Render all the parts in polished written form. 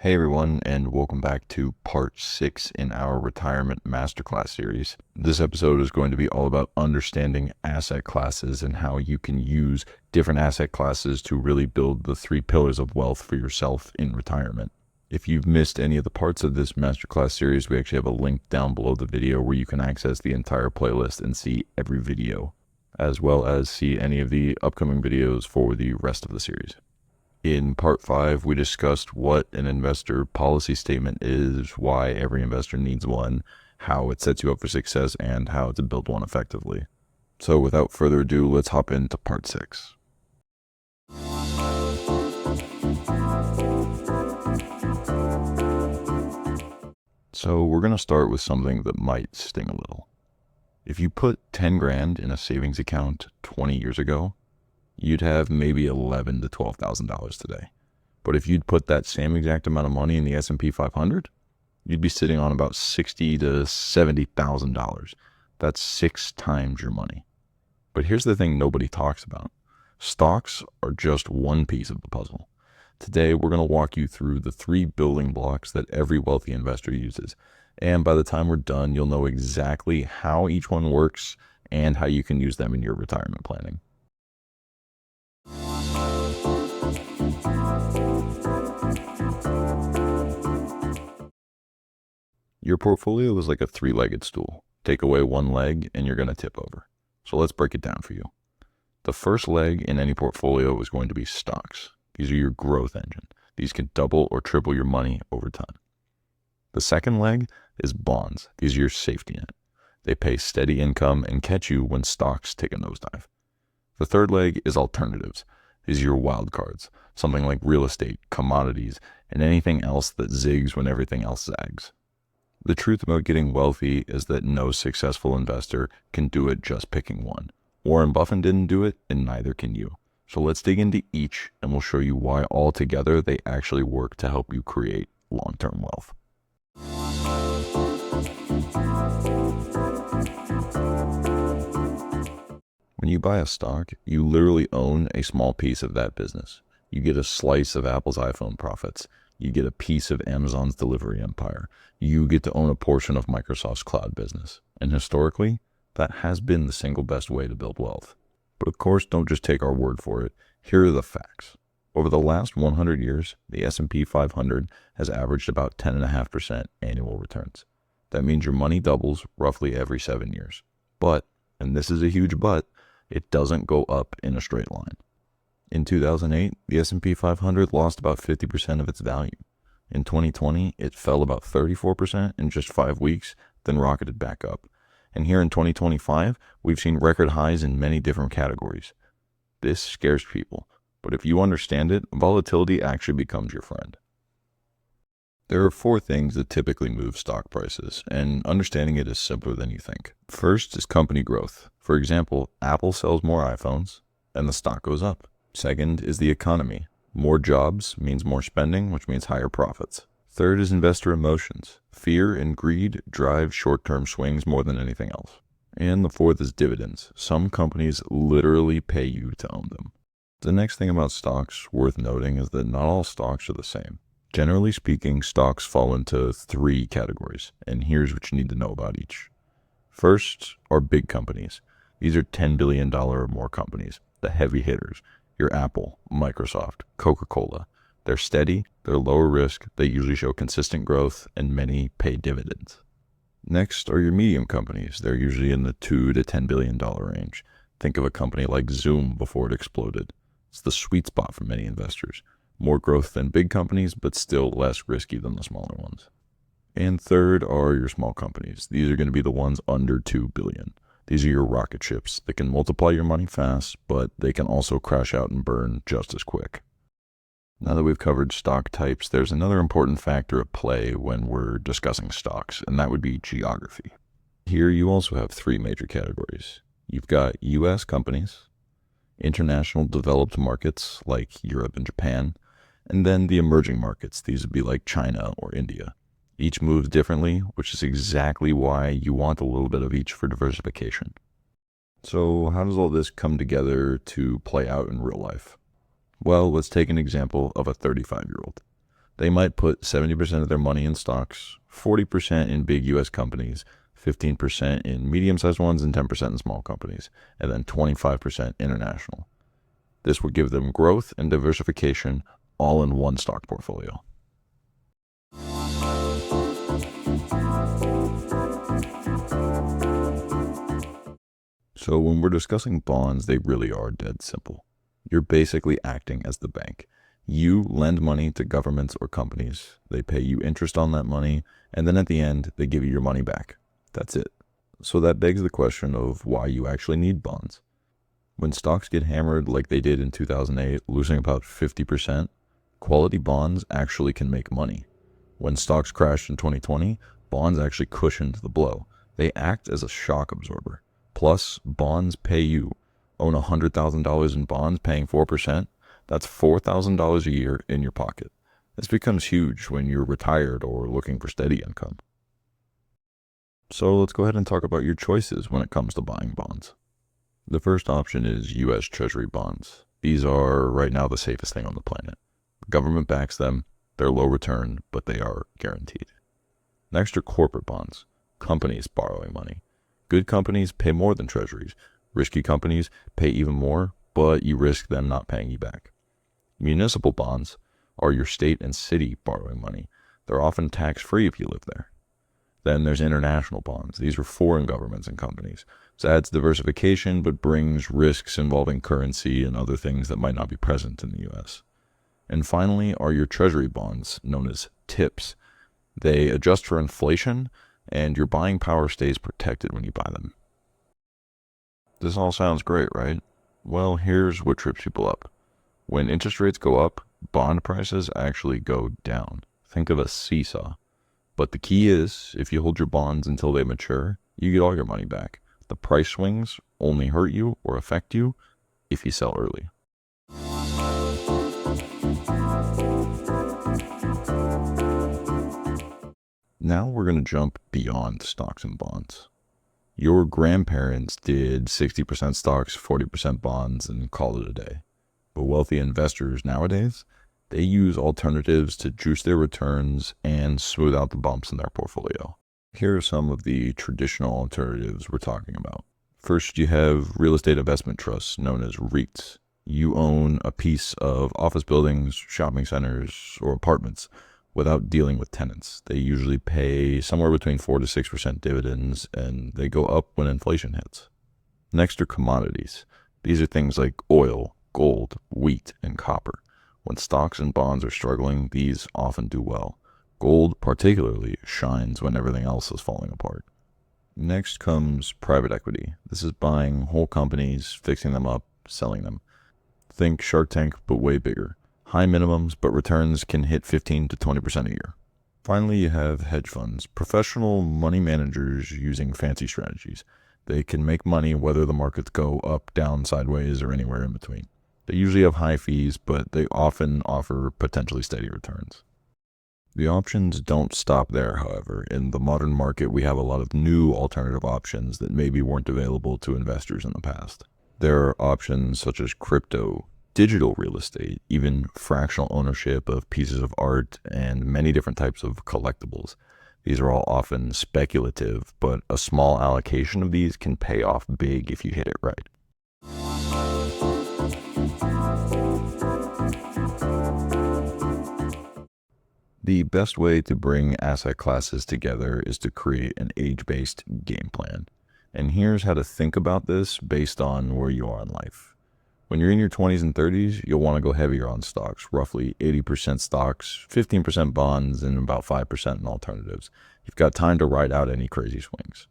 Hey everyone, and welcome back to part 6 in our retirement masterclass series. This episode is going to be all about understanding asset classes and how you can use different asset classes to really build the 3 pillars of wealth for yourself in retirement. If you've missed any of the parts of this masterclass series, we actually have a link down below the video where you can access the entire playlist and see every video, as well as see any of the upcoming videos for the rest of the series. In part 5, we discussed what an investor policy statement is, why every investor needs one, how it sets you up for success, and how to build one effectively. So without further ado, let's hop into part 6. So we're going to start with something that might sting a little. If you put 10 grand in a savings account 20 years ago, you'd have maybe $11,000 to $12,000 today. But if you'd put that same exact amount of money in the S&P 500, you'd be sitting on about $60,000 to $70,000. That's 6 times your money. But here's the thing nobody talks about. Stocks are just one piece of the puzzle. Today, we're going to walk you through the 3 building blocks that every wealthy investor uses. And by the time we're done, you'll know exactly how each one works and how you can use them in your retirement planning. Your portfolio is like a 3-legged stool. Take away one leg and you're going to tip over. So let's break it down for you. The first leg in any portfolio is going to be stocks. These are your growth engine. These can double or triple your money over time. The second leg is bonds. These are your safety net. They pay steady income and catch you when stocks take a nosedive. The third leg is alternatives. These are your wild cards, something like real estate, commodities, and anything else that zigs when everything else zags. The truth about getting wealthy is that no successful investor can do it just picking one. Warren Buffett didn't do it, and neither can you. So let's dig into each, and we'll show you why altogether they actually work to help you create long-term wealth. When you buy a stock, you literally own a small piece of that business. You get a slice of Apple's iPhone profits. You get a piece of Amazon's delivery empire. You get to own a portion of Microsoft's cloud business. And historically, that has been the single best way to build wealth. But of course, don't just take our word for it. Here are the facts. Over the last 100 years, the S&P 500 has averaged about 10.5% annual returns. That means your money doubles roughly every 7 years. But, and this is a huge but, it doesn't go up in a straight line. In 2008, the S&P 500 lost about 50% of its value. In 2020, it fell about 34% in just 5 weeks, then rocketed back up. And here in 2025, we've seen record highs in many different categories. This scares people, but if you understand it, volatility actually becomes your friend. There are 4 things that typically move stock prices, and understanding it is simpler than you think. First is company growth. For example, Apple sells more iPhones, and the stock goes up. Second is the economy. More jobs means more spending, which means higher profits. Third is investor emotions. Fear and greed drive short-term swings more than anything else. And the fourth is dividends. Some companies literally pay you to own them. The next thing about stocks worth noting is that not all stocks are the same. Generally speaking, stocks fall into 3 categories, and here's what you need to know about each. First are big companies. These are $10 billion or more companies, the heavy hitters. Your Apple, Microsoft, Coca-Cola. They're steady, they're lower risk, they usually show consistent growth, and many pay dividends. Next are your medium companies. They're usually in the $2 to $10 billion range. Think of a company like Zoom before it exploded. It's the sweet spot for many investors. More growth than big companies, but still less risky than the smaller ones. And third are your small companies. These are going to be the ones under $2 billion. These are your rocket ships. They can multiply your money fast, but they can also crash out and burn just as quick. Now that we've covered stock types, there's another important factor at play when we're discussing stocks, and that would be geography. Here you also have 3 major categories. You've got U.S. companies, international developed markets like Europe and Japan, and then the emerging markets. These would be like China or India. Each moves differently, which is exactly why you want a little bit of each for diversification. So how does all this come together to play out in real life? Well, let's take an example of a 35-year-old. They might put 70% of their money in stocks, 40% in big US companies, 15% in medium-sized ones, and 10% in small companies, and then 25% international. This would give them growth and diversification all in one stock portfolio. So when we're discussing bonds, they really are dead simple. You're basically acting as the bank. You lend money to governments or companies. They pay you interest on that money, and then at the end, they give you your money back. That's it. So that begs the question of why you actually need bonds. When stocks get hammered like they did in 2008, losing about 50%, quality bonds actually can make money. When stocks crashed in 2020, bonds actually cushioned the blow. They act as a shock absorber. Plus, bonds pay you. Own $100,000 in bonds paying 4%, that's $4,000 a year in your pocket. This becomes huge when you're retired or looking for steady income. So let's go ahead and talk about your choices when it comes to buying bonds. The first option is US Treasury bonds. These are right now the safest thing on the planet. The government backs them, they're low return, but they are guaranteed. Next are corporate bonds, companies borrowing money. Good companies pay more than treasuries. Risky companies pay even more, but you risk them not paying you back. Municipal bonds are your state and city borrowing money. They're often tax-free if you live there. Then there's international bonds. These are foreign governments and companies. This adds diversification, but brings risks involving currency and other things that might not be present in the US. And finally are your treasury bonds, known as TIPS. They adjust for inflation, and your buying power stays protected when you buy them. This all sounds great, right? Well, here's what trips people up. When interest rates go up, bond prices actually go down. Think of a seesaw. But the key is, if you hold your bonds until they mature, you get all your money back. The price swings only hurt you or affect you if you sell early. Now we're going to jump beyond stocks and bonds. Your grandparents did 60% stocks, 40% bonds, and called it a day. But wealthy investors nowadays, they use alternatives to juice their returns and smooth out the bumps in their portfolio. Here are some of the traditional alternatives we're talking about. First, you have real estate investment trusts known as REITs. You own a piece of office buildings, shopping centers, or apartments without dealing with tenants. They usually pay somewhere between 4 to 6% dividends, and they go up when inflation hits. Next are commodities. These are things like oil, gold, wheat, and copper. When stocks and bonds are struggling, these often do well. Gold particularly shines when everything else is falling apart. Next comes private equity. This is buying whole companies, fixing them up, selling them. Think Shark Tank, but way bigger. High minimums, but returns can hit 15 to 20% a year. Finally, you have hedge funds, professional money managers using fancy strategies. They can make money whether the markets go up, down, sideways, or anywhere in between. They usually have high fees, but they often offer potentially steady returns. The options don't stop there, however. In the modern market, we have a lot of new alternative options that maybe weren't available to investors in the past. There are options such as crypto, digital real estate, even fractional ownership of pieces of art, and many different types of collectibles. These are all often speculative, but a small allocation of these can pay off big if you hit it right. The best way to bring asset classes together is to create an age-based game plan. And here's how to think about this based on where you are in life. When you're in your 20s and 30s, you'll want to go heavier on stocks, roughly 80% stocks, 15% bonds, and about 5% in alternatives. You've got time to ride out any crazy swings.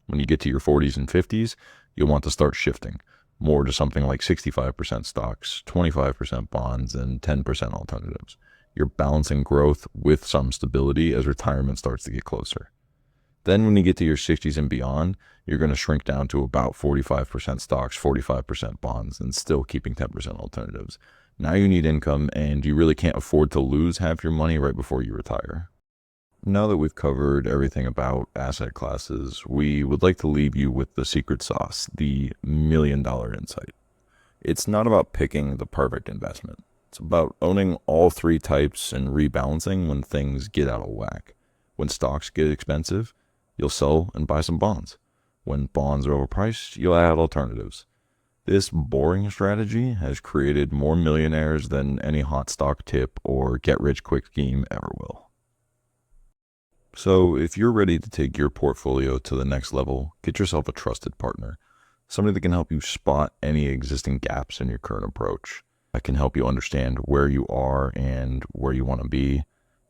When you get to your 40s and 50s, you'll want to start shifting more to something like 65% stocks, 25% bonds, and 10% alternatives. You're balancing growth with some stability as retirement starts to get closer. Then when you get to your 60s and beyond, you're going to shrink down to about 45% stocks, 45% bonds, and still keeping 10% alternatives. Now you need income, and you really can't afford to lose half your money right before you retire. Now that we've covered everything about asset classes, we would like to leave you with the secret sauce, the $1 million insight. It's not about picking the perfect investment. It's about owning all three types and rebalancing when things get out of whack. When stocks get expensive, you'll sell and buy some bonds. When bonds are overpriced, you'll add alternatives. This boring strategy has created more millionaires than any hot stock tip or get-rich-quick scheme ever will. So if you're ready to take your portfolio to the next level, get yourself a trusted partner, somebody that can help you spot any existing gaps in your current approach, that can help you understand where you are and where you want to be,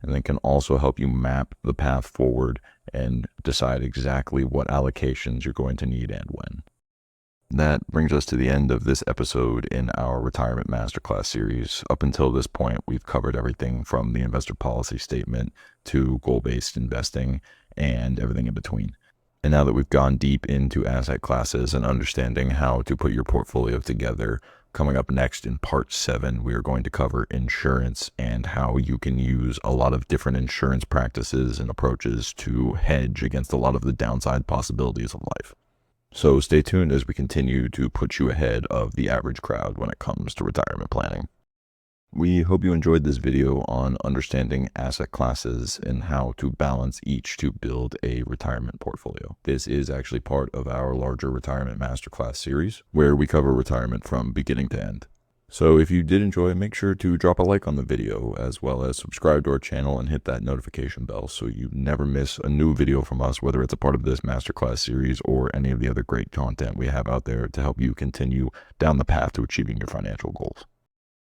and then can also help you map the path forward and decide exactly what allocations you're going to need and when. That brings us to the end of this episode in our Retirement Masterclass series. Up until this point, we've covered everything from the investor policy statement to goal-based investing and everything in between. And now that we've gone deep into asset classes and understanding how to put your portfolio together, coming up next in part 7, we are going to cover insurance and how you can use a lot of different insurance practices and approaches to hedge against a lot of the downside possibilities of life. So stay tuned as we continue to put you ahead of the average crowd when it comes to retirement planning. We hope you enjoyed this video on understanding asset classes and how to balance each to build a retirement portfolio. This is actually part of our larger Retirement Masterclass series, where we cover retirement from beginning to end. So if you did enjoy, make sure to drop a like on the video, as well as subscribe to our channel and hit that notification bell so you never miss a new video from us, whether it's a part of this Masterclass series or any of the other great content we have out there to help you continue down the path to achieving your financial goals.